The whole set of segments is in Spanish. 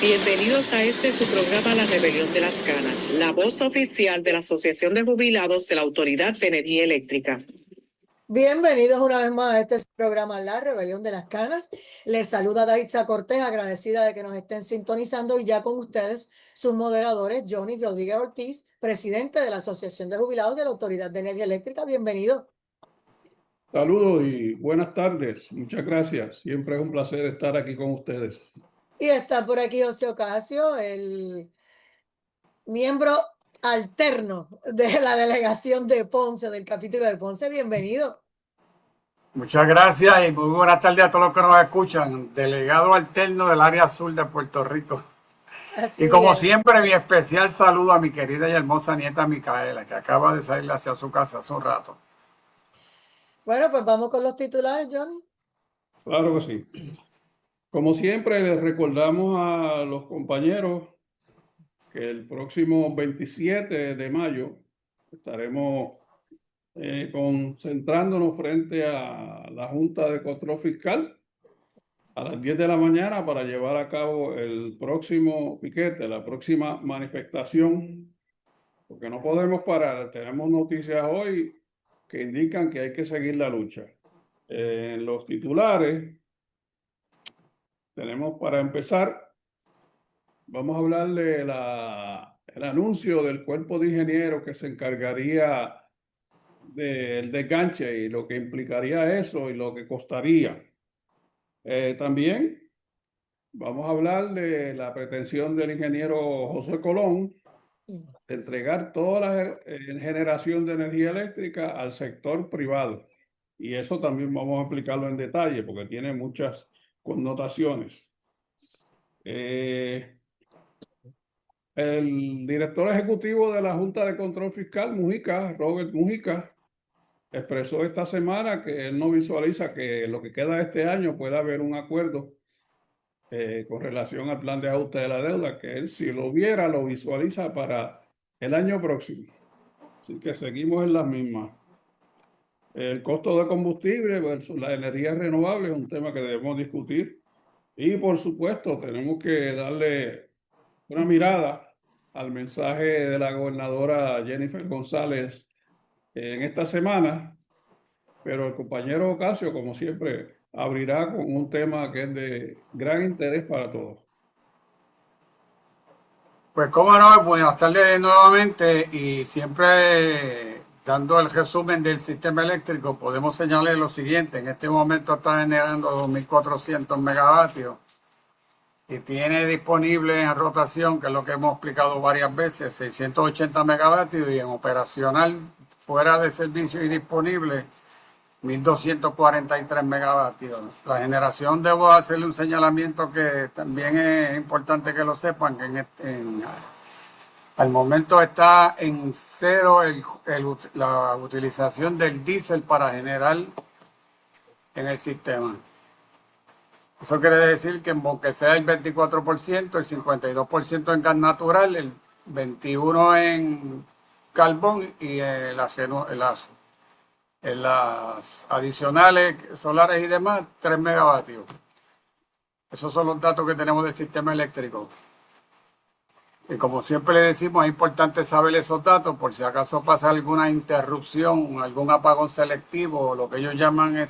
Bienvenidos a su programa La Rebelión de las Canas, la voz oficial de la Asociación de Jubilados de la Autoridad de Energía Eléctrica. Bienvenidos una vez más a este programa La Rebelión de las Canas. Les saluda Daitza Cortés, agradecida de que nos estén sintonizando, y ya con ustedes sus moderadores, Johnny Rodríguez Ortiz, presidente de la Asociación de Jubilados de la Autoridad de Energía Eléctrica. Bienvenido. Saludos y buenas tardes. Muchas gracias. Siempre es un placer estar aquí con ustedes. Y está por aquí José Ocasio, el miembro alterno de la delegación de Ponce, del capítulo de Ponce. Bienvenido. Muchas gracias y muy buenas tardes a todos los que nos escuchan. Delegado alterno del área sur de Puerto Rico. Así y como es. siempre, mi especial saludo a mi querida y hermosa nieta Micaela, que acaba de salir hacia su casa hace un rato. Bueno, pues vamos con los titulares, Johnny. Claro que sí. Como siempre, les recordamos a los compañeros que el próximo 27 de mayo estaremos concentrándonos frente a la Junta de Control Fiscal a las 10 de la mañana para llevar a cabo el próximo piquete, la próxima manifestación, porque no podemos parar. Tenemos noticias hoy que indican que hay que seguir la lucha. En los titulares tenemos, para empezar, vamos a hablar de el anuncio del cuerpo de ingenieros que se encargaría del desganche y lo que implicaría eso y lo que costaría. También vamos a hablar de la pretensión del ingeniero José Colón de entregar toda la generación de energía eléctrica al sector privado. Y eso también vamos a explicarlo en detalle porque tiene muchas connotaciones. El director ejecutivo de la Junta de Control Fiscal, Mujica, Robert Mujica, expresó esta semana que él no visualiza que lo que queda de este año pueda haber un acuerdo con relación al plan de ajuste de la deuda, que él, si lo hubiera, lo visualiza para el año próximo. Así que seguimos en las mismas. El costo de combustible versus la energía renovable es un tema que debemos discutir. Y por supuesto, tenemos que darle una mirada al mensaje de la gobernadora Jennifer González en esta semana, pero el compañero Ocasio, como siempre, abrirá con un tema que es de gran interés para todos. Pues cómo no, buenas tardes nuevamente, y siempre dando el resumen del sistema eléctrico, podemos señalar lo siguiente. En este momento está generando 2.400 megavatios y tiene disponible en rotación, que es lo que hemos explicado varias veces, 680 megavatios, y en operacional, fuera de servicio y disponible, 1.243 megavatios. La generación, debo hacerle un señalamiento que también es importante que lo sepan, que al momento está en cero la utilización del diésel para generar en el sistema. Eso quiere decir que aunque sea el 24%, el 52% en gas natural, el 21% en carbón y en las adicionales solares y demás, 3 megavatios. Esos son los datos que tenemos del sistema eléctrico. Y como siempre le decimos, es importante saber esos datos por si acaso pasa alguna interrupción, algún apagón selectivo, lo que ellos llaman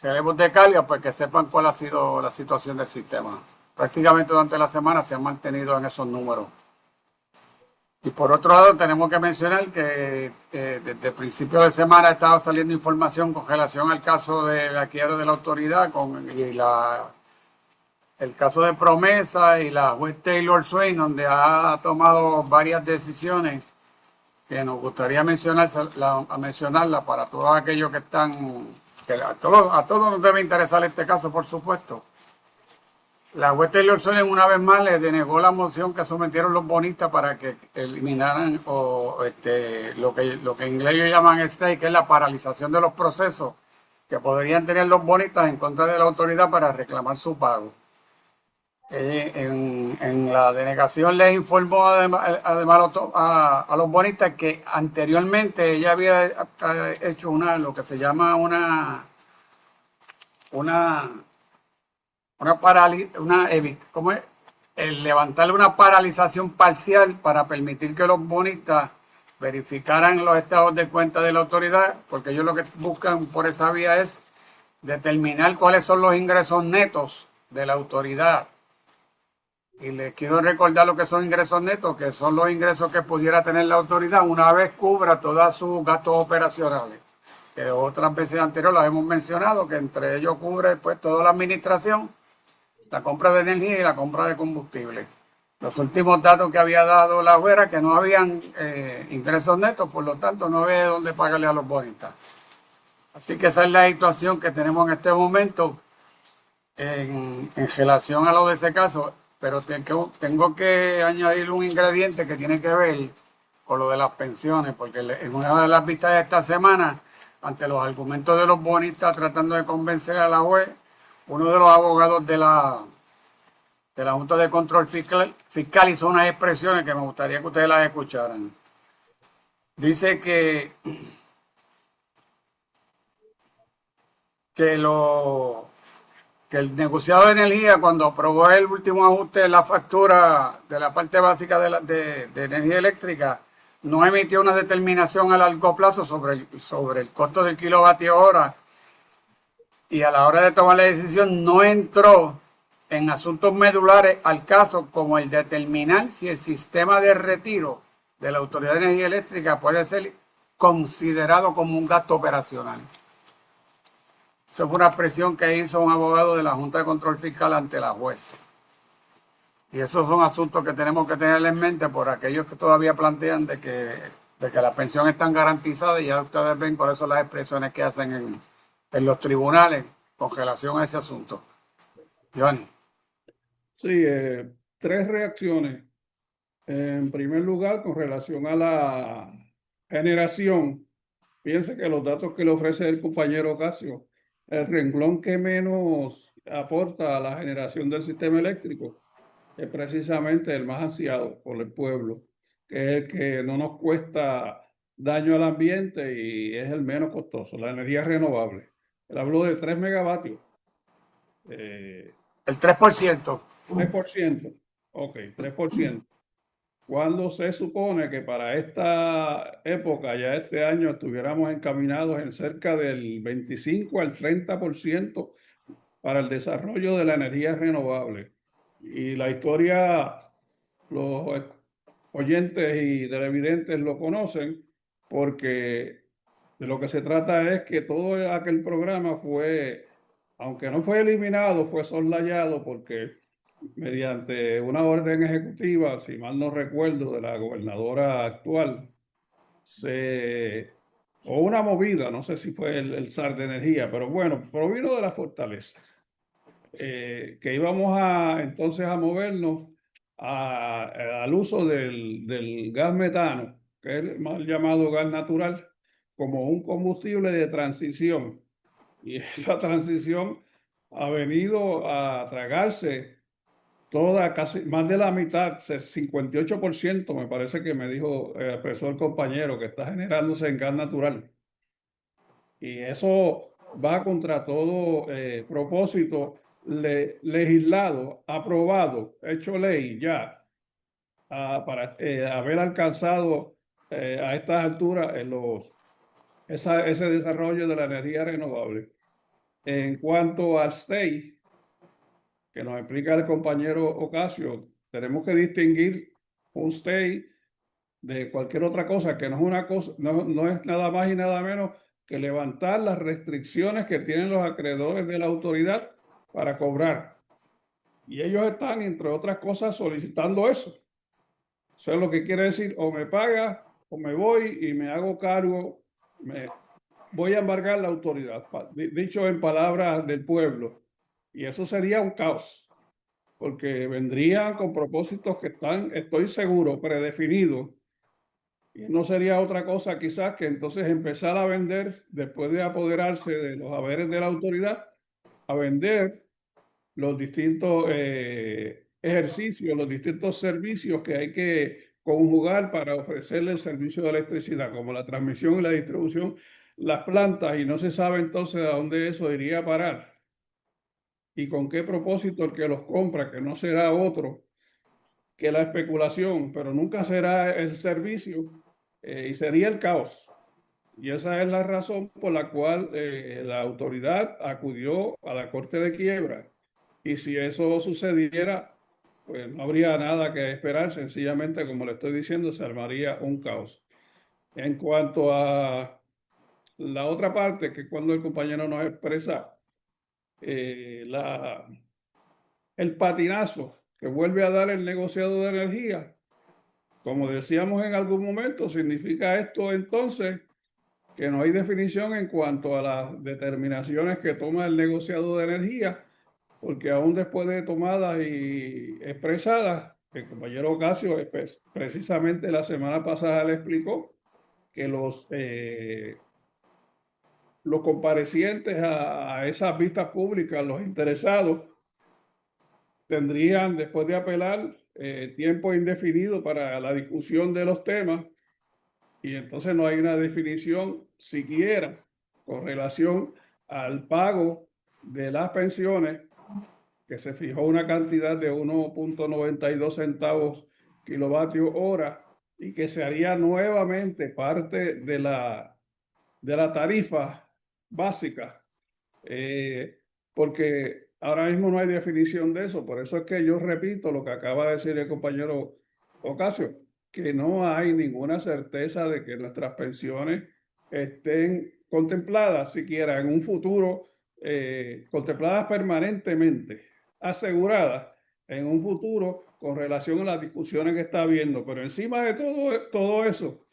relevos de carga, pues que sepan cuál ha sido la situación del sistema. Prácticamente durante la semana se han mantenido en esos números. Y por otro lado, tenemos que mencionar que desde el principio de semana estaba saliendo información con relación al caso de la quiebra de la autoridad el caso de Promesa y la juez Taylor Swain, donde ha tomado varias decisiones que nos gustaría mencionarla para todos aquellos que están, que a todos nos debe interesar este caso, por supuesto. La juez Taylor Swain una vez más le denegó la moción que sometieron los bonistas para que eliminaran lo que en inglés ellos llaman stay, que es la paralización de los procesos que podrían tener los bonistas en contra de la autoridad para reclamar su pago. En la denegación les informó además a los bonistas que anteriormente ella había hecho lo que se llama una ¿cómo es? El levantarle una paralización parcial para permitir que los bonistas verificaran los estados de cuenta de la autoridad, porque ellos lo que buscan por esa vía es determinar cuáles son los ingresos netos de la autoridad. Y les quiero recordar lo que son ingresos netos, que son los ingresos que pudiera tener la autoridad una vez cubra todos sus gastos operacionales. Que otras veces anteriores las hemos mencionado, que entre ellos cubre pues toda la administración, la compra de energía y la compra de combustible. Los últimos datos que había dado la juez era que no habían ingresos netos, por lo tanto no había de dónde pagarle a los bonistas. Así que esa es la situación que tenemos en este momento en relación a lo de ese caso, pero tengo que añadir un ingrediente que tiene que ver con lo de las pensiones, porque en una de las vistas de esta semana, ante los argumentos de los bonistas tratando de convencer a la juez, uno de los abogados de la Junta de Control Fiscal hizo unas expresiones que me gustaría que ustedes las escucharan. Dice que el negociado de energía, cuando aprobó el último ajuste de la factura de la parte básica de energía eléctrica, no emitió una determinación a largo plazo sobre el costo del kilovatio hora, y a la hora de tomar la decisión no entró en asuntos medulares al caso, como el determinar si el sistema de retiro de la Autoridad de Energía Eléctrica puede ser considerado como un gasto operacional. Esa fue una expresión que hizo un abogado de la Junta de Control Fiscal ante la juez. Y esos son asuntos que tenemos que tener en mente por aquellos que todavía plantean de que las pensiones están garantizadas, y ya ustedes ven cuáles son las expresiones que hacen en los tribunales con relación a ese asunto. Johnny. Sí, tres reacciones. En primer lugar, con relación a la generación, piense que los datos que le ofrece el compañero Ocasio, el renglón que menos aporta a la generación del sistema eléctrico es precisamente el más ansiado por el pueblo, que es el que no nos cuesta daño al ambiente y es el menos costoso, la energía renovable. Él habló de 3 megavatios. El 3%. 3%. Ok, 3%. Cuando se supone que para esta época, ya este año, estuviéramos encaminados en cerca del 25 al 30% para el desarrollo de la energía renovable. Y la historia, los oyentes y televidentes lo conocen, porque de lo que se trata es que todo aquel programa fue, aunque no fue eliminado, fue soslayado, porque mediante una orden ejecutiva, si mal no recuerdo, de la gobernadora actual, o una movida, no sé si fue el SAR de energía, pero bueno, provino de la fortaleza, que íbamos entonces a movernos al uso del gas metano, que es el mal llamado gas natural, como un combustible de transición. Y esta transición ha venido a tragarse casi más de la mitad, 58% me parece que me dijo, expresó el compañero, que está generándose en gas natural. Y eso va contra todo propósito legislado, aprobado, hecho ley ya, para haber alcanzado a estas alturas ese desarrollo de la energía renovable. En cuanto al STEI, que nos explica el compañero Ocasio, tenemos que distinguir un STEI de cualquier otra cosa, que no es una cosa, no es nada más y nada menos que levantar las restricciones que tienen los acreedores de la autoridad para cobrar. Y ellos están, entre otras cosas, solicitando eso. Eso es lo que quiere decir, o me paga o me voy y me hago cargo, voy a embargar la autoridad, dicho en palabras del pueblo. Y eso sería un caos, porque vendrían con propósitos que están, estoy seguro, predefinidos. Y no sería otra cosa quizás que entonces empezar a vender, después de apoderarse de los haberes de la autoridad, a vender los distintos ejercicios, los distintos servicios que hay que conjugar para ofrecerle el servicio de electricidad, como la transmisión y la distribución, las plantas, y no se sabe entonces a dónde eso iría a parar. y con qué propósito el que los compra, que no será otro que la especulación, pero nunca será el servicio y sería el caos. Y esa es la razón por la cual la autoridad acudió a la Corte de Quiebra. Y si eso sucediera, pues no habría nada que esperar, sencillamente, como le estoy diciendo, se armaría un caos. En cuanto a la otra parte, que cuando el compañero nos expresa el patinazo que vuelve a dar el negociado de energía, como decíamos en algún momento, significa esto entonces que no hay definición en cuanto a las determinaciones que toma el negociado de energía, porque aún después de tomadas y expresadas, el compañero Ocasio precisamente la semana pasada le explicó que los comparecientes a esas vistas públicas, los interesados, tendrían, después de apelar, tiempo indefinido para la discusión de los temas, y entonces no hay una definición siquiera con relación al pago de las pensiones, que se fijó una cantidad de 1.92 centavos kilovatio hora y que se haría nuevamente parte de la tarifa básica, porque ahora mismo no hay definición de eso. Por eso es que yo repito lo que acaba de decir el compañero Ocasio, que no hay ninguna certeza de que nuestras pensiones estén contempladas siquiera en un futuro, contempladas permanentemente, aseguradas en un futuro con relación a las discusiones que está habiendo. Pero encima de todo eso,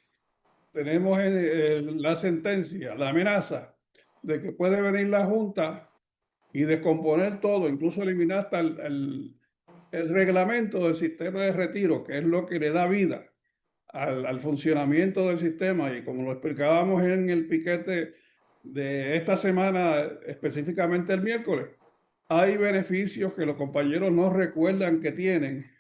tenemos la sentencia, la amenaza de que puede venir la Junta y descomponer todo, incluso eliminar hasta el reglamento del sistema de retiro, que es lo que le da vida al funcionamiento del sistema. Y como lo explicábamos en el piquete de esta semana, específicamente el miércoles, hay beneficios que los compañeros no recuerdan que tienen,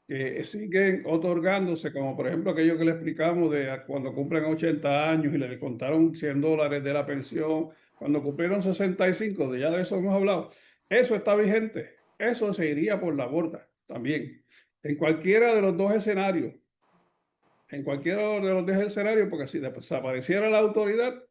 que siguen otorgándose, como por ejemplo aquello que le explicamos de cuando cumplen 80 años y le descontaron $100 de la pensión, cuando cumplieron 65, ya de eso hemos hablado. Eso está vigente, eso se iría por la borda también, en cualquiera de los dos escenarios, en cualquiera de los dos escenarios, porque si desapareciera la autoridad,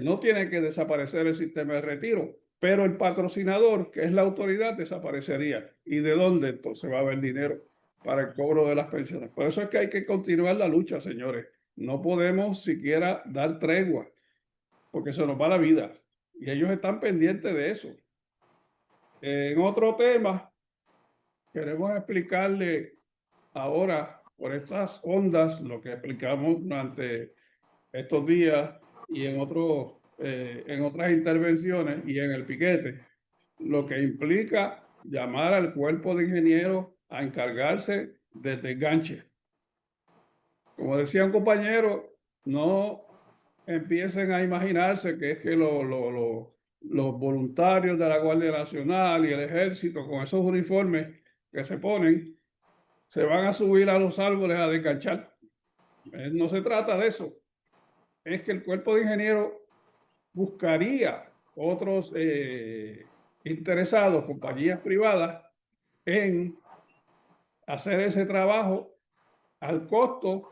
no tiene que desaparecer el sistema de retiro, pero el patrocinador, que es la autoridad, desaparecería. ¿Y de dónde entonces va a haber dinero para el cobro de las pensiones? Por eso es que hay que continuar la lucha, señores. No podemos siquiera dar tregua, porque se nos va la vida. Y ellos están pendientes de eso. En otro tema, queremos explicarle ahora, por estas ondas, lo que explicamos durante estos días y en otras intervenciones y en el piquete, lo que implica llamar al cuerpo de ingenieros a encargarse del desganche. Como decía un compañero, no empiecen a imaginarse que es que los voluntarios de la Guardia Nacional y el Ejército, con esos uniformes que se ponen, se van a subir a los árboles a desganchar. No se trata de eso. Es que el cuerpo de ingenieros buscaría otros interesados, compañías privadas, en hacer ese trabajo al costo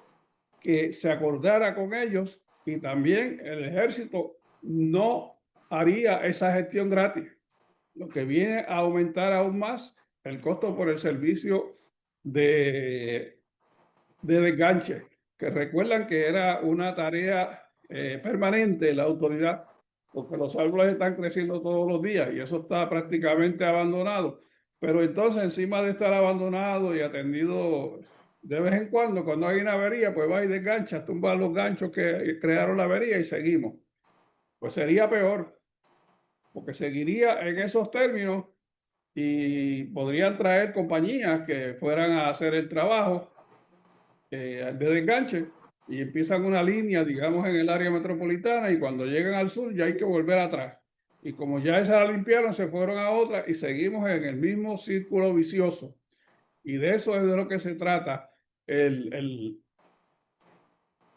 que se acordara con ellos, y también el ejército no haría esa gestión gratis, lo que viene a aumentar aún más el costo por el servicio de desganche, que recuerdan que era una tarea permanente de la autoridad, porque los árboles están creciendo todos los días y eso está prácticamente abandonado. Pero entonces, encima de estar abandonado y atendido de vez en cuando hay una avería, pues va y desgancha, tumba los ganchos que crearon la avería y seguimos. Pues sería peor, porque seguiría en esos términos y podrían traer compañías que fueran a hacer el trabajo de desganche y empiezan una línea, digamos, en el área metropolitana, y cuando llegan al sur ya hay que volver atrás. Y como ya esa la limpiaron, se fueron a otra y seguimos en el mismo círculo vicioso. Y de eso es de lo que se trata el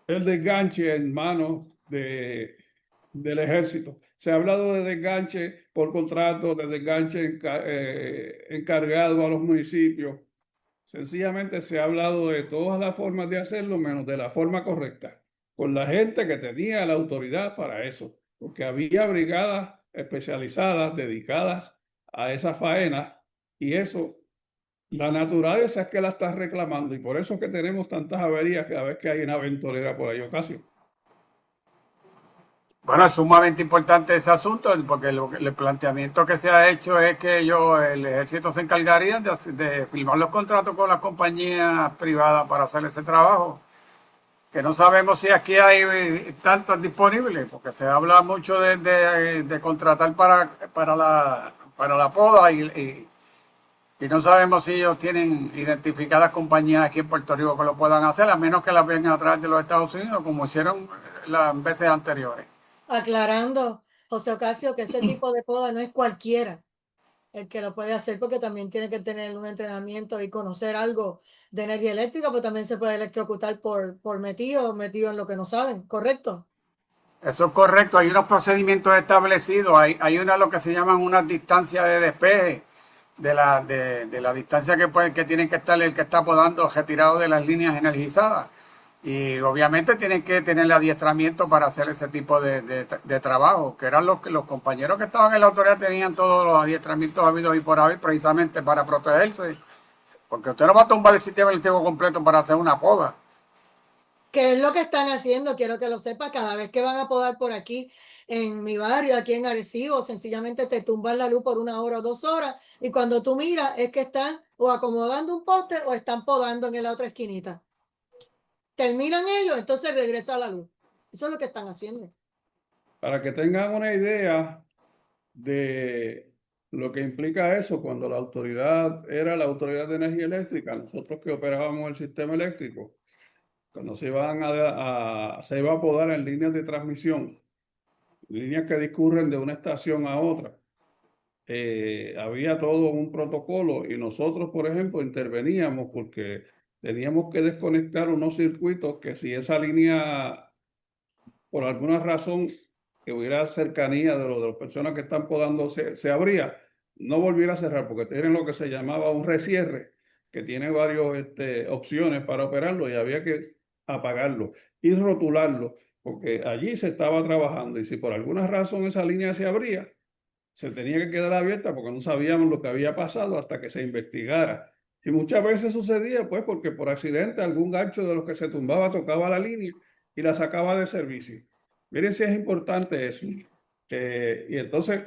desganche en manos del ejército. Se ha hablado de desganche por contrato, de desganche encargado a los municipios. Sencillamente se ha hablado de todas las formas de hacerlo, menos de la forma correcta, con la gente que tenía la autoridad para eso, porque había brigadas especializadas dedicadas a esas faenas y eso, la naturaleza es que la está reclamando y por eso es que tenemos tantas averías cada vez que hay una ventolera por ahí ocasión. Bueno, es sumamente importante ese asunto porque el planteamiento que se ha hecho es que el ejército se encargaría de firmar los contratos con las compañías privadas para hacer ese trabajo, que no sabemos si aquí hay tantas disponibles, porque se habla mucho de contratar para la poda y no sabemos si ellos tienen identificadas compañías aquí en Puerto Rico que lo puedan hacer, a menos que las vengan a través de los Estados Unidos, como hicieron las veces anteriores. Aclarando, José Ocasio, que ese tipo de poda no es cualquiera el que lo puede hacer, porque también tiene que tener un entrenamiento y conocer algo de energía eléctrica, pero también se puede electrocutar por metido en lo que no saben, ¿correcto? Eso es correcto, hay unos procedimientos establecidos, hay lo que se llaman unas distancias de despeje de la distancia que tienen que estar el que está podando retirado de las líneas energizadas. Y obviamente tienen que tener el adiestramiento para hacer ese tipo de trabajo, que eran los compañeros que estaban en la autoridad tenían todos los adiestramientos habidos y por haber precisamente para protegerse, porque usted no va a tumbar el sistema eléctrico completo para hacer una poda. ¿Qué es lo que están haciendo? Quiero que lo sepa. Cada vez que van a podar por aquí, en mi barrio, aquí en Arecibo, sencillamente te tumban la luz por 1 hora o 2 horas y cuando tú miras es que están o acomodando un poste o están podando en la otra esquinita. Terminan ellos, entonces regresa la luz. Eso es lo que están haciendo. Para que tengan una idea de lo que implica eso, cuando la autoridad era la Autoridad de Energía Eléctrica, nosotros que operábamos el sistema eléctrico, cuando se iba a podar en líneas de transmisión, líneas que discurren de una estación a otra, había todo un protocolo y nosotros, por ejemplo, interveníamos porque teníamos que desconectar unos circuitos que si esa línea, por alguna razón, que hubiera cercanía de las personas que están podando, se abría, no volviera a cerrar, porque tienen lo que se llamaba un recierre, que tiene varias opciones para operarlo y había que apagarlo y rotularlo, porque allí se estaba trabajando y si por alguna razón esa línea se abría, se tenía que quedar abierta porque no sabíamos lo que había pasado hasta que se investigara. Y muchas veces sucedía, pues, porque por accidente algún gancho de los que se tumbaba tocaba la línea y la sacaba de servicio. Miren si es importante eso. Y entonces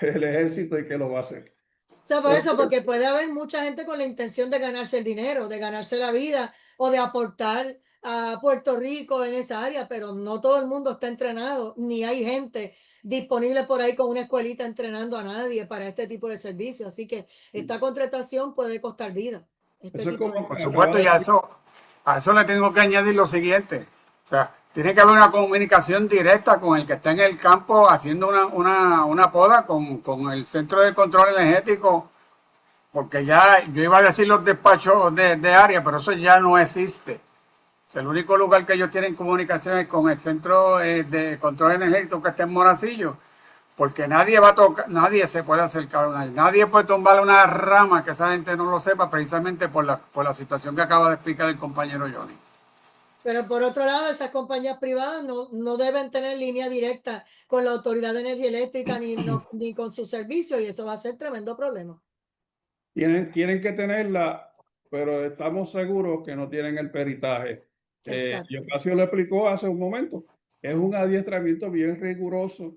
el ejército, ¿y qué lo va a hacer? O sea, por eso, porque puede haber mucha gente con la intención de ganarse el dinero, de ganarse la vida o de aportar a Puerto Rico en esa área, pero no todo el mundo está entrenado, ni hay gente disponible por ahí con una escuelita entrenando a nadie para este tipo de servicios. Así que esta contratación puede costar vida. Eso es como Por supuesto, y a eso le tengo que añadir lo siguiente. O sea, tiene que haber una comunicación directa con el que está en el campo haciendo una poda con el Centro de Control Energético, porque ya yo iba a decir los despachos de área, pero eso ya no existe. O sea, el único lugar que ellos tienen comunicación es con el Centro de Control Energético que está en Moracillo, porque nadie va a tocar, nadie se puede acercar a él, nadie puede tumbar una rama que esa gente no lo sepa, precisamente por la situación que acaba de explicar el compañero Johnny. Pero por otro lado, esas compañías privadas no deben tener línea directa con la Autoridad de Energía Eléctrica ni con su servicio, y eso va a ser tremendo problema. Tienen que tenerla, pero estamos seguros que no tienen el peritaje. Exacto. Y Ocasio lo explicó hace un momento. Es un adiestramiento bien riguroso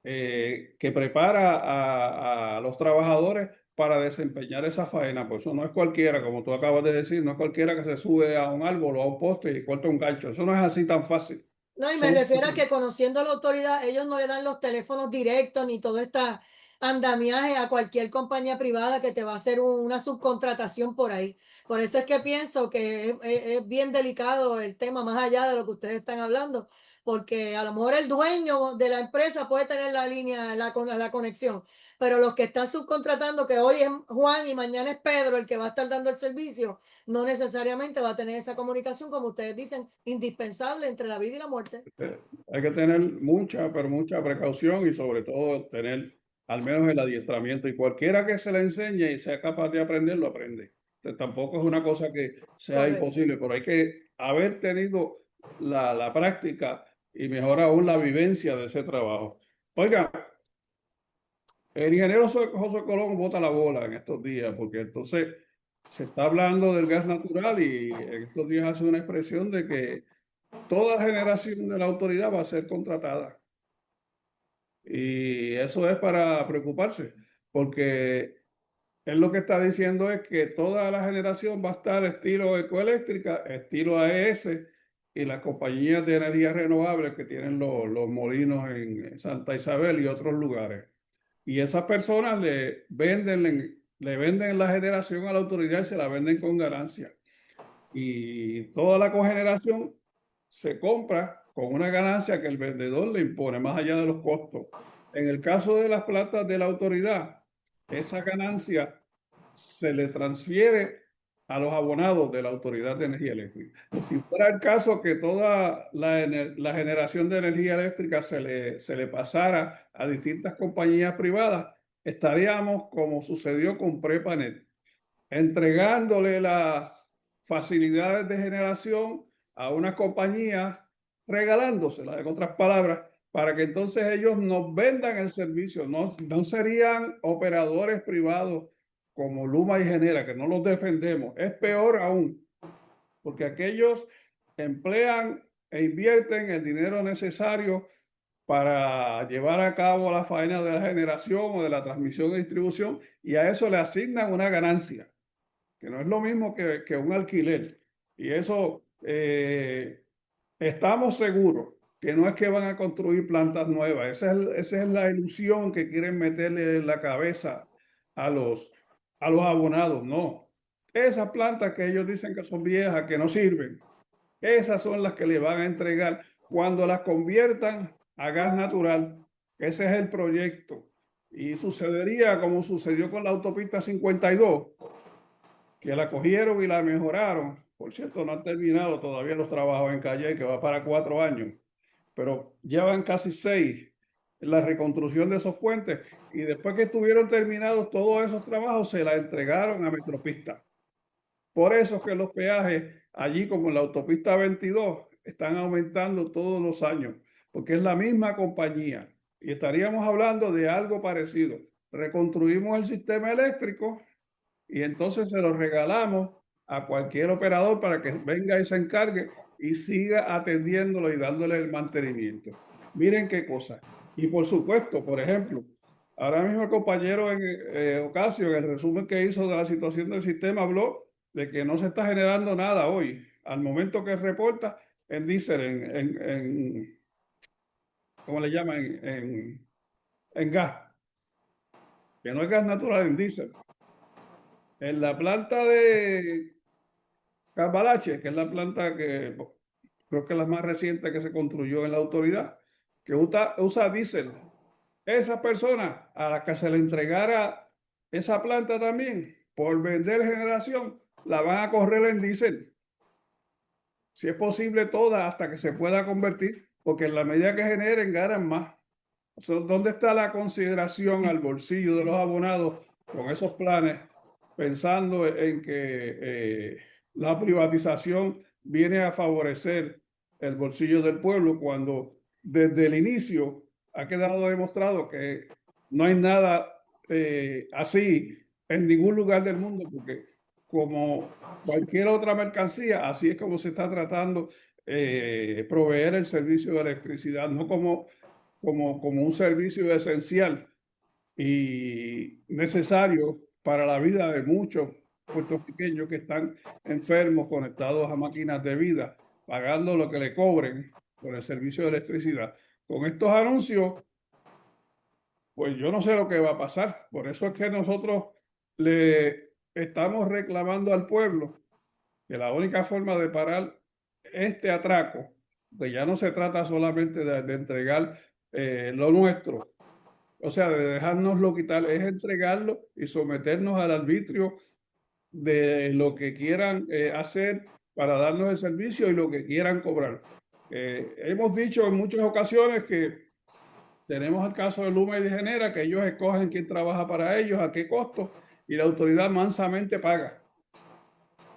que prepara a los trabajadores para desempeñar esa faena. Por eso no es cualquiera, como tú acabas de decir, no es cualquiera que se sube a un árbol o a un poste y corta un gancho. Eso no es así tan fácil. No, y me refiero a que conociendo a la autoridad, ellos no le dan los teléfonos directos ni todo este andamiaje a cualquier compañía privada que te va a hacer una subcontratación por ahí. Por eso es que pienso que es bien delicado el tema, más allá de lo que ustedes están hablando, porque a lo mejor el dueño de la empresa puede tener la línea, la conexión, pero los que están subcontratando, que hoy es Juan y mañana es Pedro el que va a estar dando el servicio, no necesariamente va a tener esa comunicación, como ustedes dicen, indispensable entre la vida y la muerte. Hay que tener mucha, pero mucha precaución y sobre todo tener al menos el adiestramiento, y cualquiera que se le enseñe y sea capaz de aprender, lo aprende. Entonces, tampoco es una cosa que sea Correcto. imposible, pero hay que haber tenido la práctica y mejor aún la vivencia de ese trabajo. Oiga, el ingeniero José Colón bota la bola en estos días, porque entonces se está hablando del gas natural y en estos días hace una expresión de que toda generación de la autoridad va a ser contratada. Y eso es para preocuparse, porque él lo que está diciendo es que toda la generación va a estar estilo ecoeléctrica, estilo AES y las compañías de energía renovable que tienen los molinos en Santa Isabel y otros lugares. Y esas personas le venden la generación a la autoridad y se la venden con ganancia. Y toda la cogeneración se compra con una ganancia que el vendedor le impone, más allá de los costos. En el caso de las plantas de la autoridad, esa ganancia se le transfiere a los abonados de la Autoridad de Energía Eléctrica. Si fuera el caso que toda la generación de energía eléctrica se le pasara a distintas compañías privadas, estaríamos como sucedió con Prepanet, entregándole las facilidades de generación a unas compañías, regalándoselas, en otras palabras, para que entonces ellos nos vendan el servicio. No serían operadores privados como Luma y Genera, que no los defendemos. Es peor aún, porque aquellos emplean e invierten el dinero necesario para llevar a cabo la faena de la generación o de la transmisión y distribución, y a eso le asignan una ganancia, que no es lo mismo que un alquiler. Y eso estamos seguros que no es que van a construir plantas nuevas. Esa es la ilusión que quieren meterle en la cabeza a los abonados. No. Esas plantas que ellos dicen que son viejas, que no sirven, esas son las que le van a entregar cuando las conviertan a gas natural. Ese es el proyecto. Y sucedería como sucedió con la autopista 52, que la cogieron y la mejoraron. Por cierto, no han terminado todavía los trabajos en Calle, que va para 4 años, pero llevan casi 6 en la reconstrucción de esos puentes. Y después que estuvieron terminados todos esos trabajos, se la entregaron a Metropista. Por eso es que los peajes allí, como en la autopista 22, están aumentando todos los años, porque es la misma compañía. Y estaríamos hablando de algo parecido. Reconstruimos el sistema eléctrico y entonces se lo regalamos a cualquier operador para que venga y se encargue y siga atendiéndolo y dándole el mantenimiento. Miren qué cosa. Y por supuesto, por ejemplo, ahora mismo el compañero Ocasio, en el resumen que hizo de la situación del sistema, habló de que no se está generando nada hoy. Al momento que reporta en diésel, ¿cómo le llaman? En gas, que no es gas natural, en diésel. En la planta de Cambalache, que es la planta que creo que es la más reciente que se construyó en la autoridad, que usa diésel. Esas personas a las que se le entregara esa planta también, por vender generación, la van a correr en diésel. Si es posible, toda hasta que se pueda convertir, porque en la medida que generen, ganan más. O sea, ¿dónde está la consideración al bolsillo de los abonados con esos planes, pensando en que la privatización viene a favorecer el bolsillo del pueblo, cuando desde el inicio ha quedado demostrado que no hay nada así en ningún lugar del mundo, porque como cualquier otra mercancía, así es como se está tratando proveer el servicio de electricidad, no como un servicio esencial y necesario para la vida de muchos puertorriqueños que están enfermos, conectados a máquinas de vida, pagando lo que le cobren por el servicio de electricidad. Con estos anuncios, pues yo no sé lo que va a pasar. Por eso es que nosotros le estamos reclamando al pueblo que la única forma de parar este atraco que ya no se trata solamente de entregar lo nuestro, o sea, de dejárnoslo quitar, es entregarlo y someternos al arbitrio de lo que quieran hacer para darnos el servicio y lo que quieran cobrar. Hemos dicho en muchas ocasiones que tenemos el caso de Luma y de Genera, que ellos escogen quién trabaja para ellos, a qué costo, y la autoridad mansamente paga.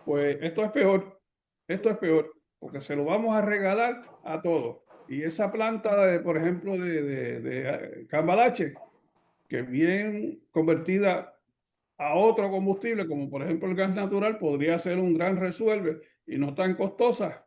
Pues esto es peor, porque se lo vamos a regalar a todos. Y esa planta, por ejemplo, de Cambalache, que bien convertida a otro combustible, como por ejemplo el gas natural, podría ser un gran resuelve y no tan costosa.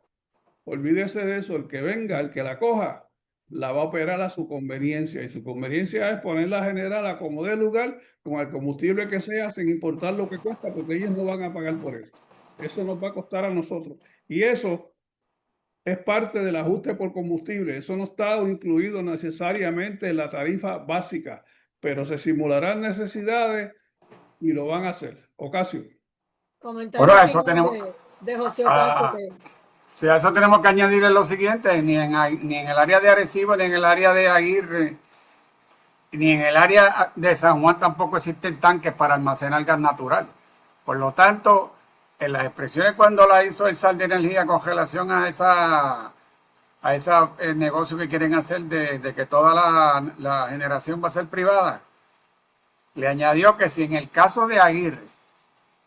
Olvídese de eso, el que venga, el que la coja, la va a operar a su conveniencia. Y su conveniencia es ponerla a generar a como dé lugar, con el combustible que sea, sin importar lo que cuesta, porque ellos no van a pagar por eso. Eso nos va a costar a nosotros. Y eso es parte del ajuste por combustible. Eso no está incluido necesariamente en la tarifa básica, pero se simularán necesidades y lo van a hacer. Ocasio. Comentario Bueno, eso final tenemos. de José Ocasio. Sí, a eso tenemos que añadirle lo siguiente: ni en el área de Arecibo, ni en el área de Aguirre, ni en el área de San Juan tampoco existen tanques para almacenar gas natural. Por lo tanto, en las expresiones cuando la hizo el SAL de Energía con relación a ese negocio que quieren hacer de que toda la generación va a ser privada, le añadió que si en el caso de Aguirre,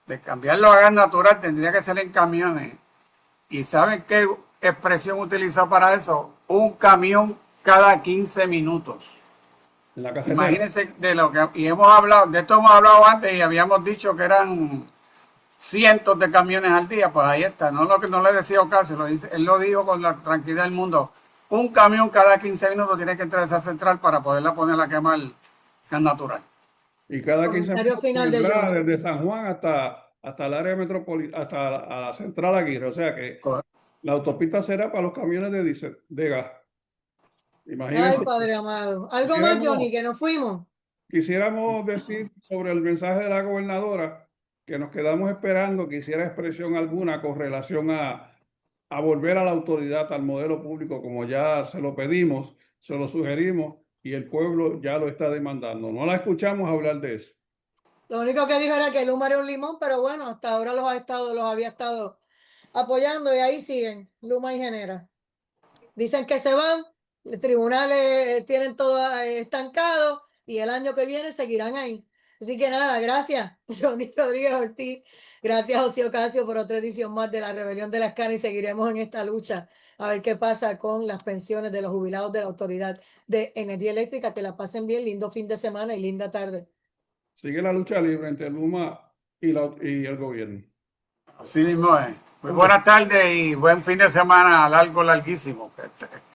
de cambiarlo a gas natural, tendría que ser en camiones. ¿Y saben qué expresión utilizó para eso? Un camión cada 15 minutos. En la casetera. Imagínense de lo que, y hemos hablado, de esto hemos hablado antes y habíamos dicho que eran cientos de camiones al día. Pues ahí está, no lo que no le decía Ocasio, él lo dijo con la tranquilidad del mundo. Un camión cada 15 minutos tiene que entrar a esa central para poderla poner a quemar gas natural. Y cada 15 Comentario minutos final de vendrá John. desde San Juan hasta el área metropolitana, hasta a la central Aguirre. O sea que la autopista será para los camiones de gas. Ay, Imagínense. Padre amado. ¿Algo más, Johnny, que nos fuimos? Quisiéramos decir sobre el mensaje de la gobernadora que nos quedamos esperando que hiciera expresión alguna con relación a volver a la autoridad, al modelo público, como ya se lo pedimos, se lo sugerimos y el pueblo ya lo está demandando. No la escuchamos hablar de eso. Lo único que dijo era que Luma era un limón, pero bueno, hasta ahora los había estado apoyando y ahí siguen, Luma y Genera. Dicen que se van, los tribunales tienen todo estancado y el año que viene seguirán ahí. Así que nada, gracias, Johnny Rodríguez Ortiz. Gracias, José Ocasio, por otra edición más de la Rebelión de las Canas y seguiremos en esta lucha a ver qué pasa con las pensiones de los jubilados de la Autoridad de Energía Eléctrica. Que la pasen bien, lindo fin de semana y linda tarde. Sigue la lucha libre entre Luma y el gobierno. Así mismo es. Muy buenas tardes y buen fin de semana largo, larguísimo.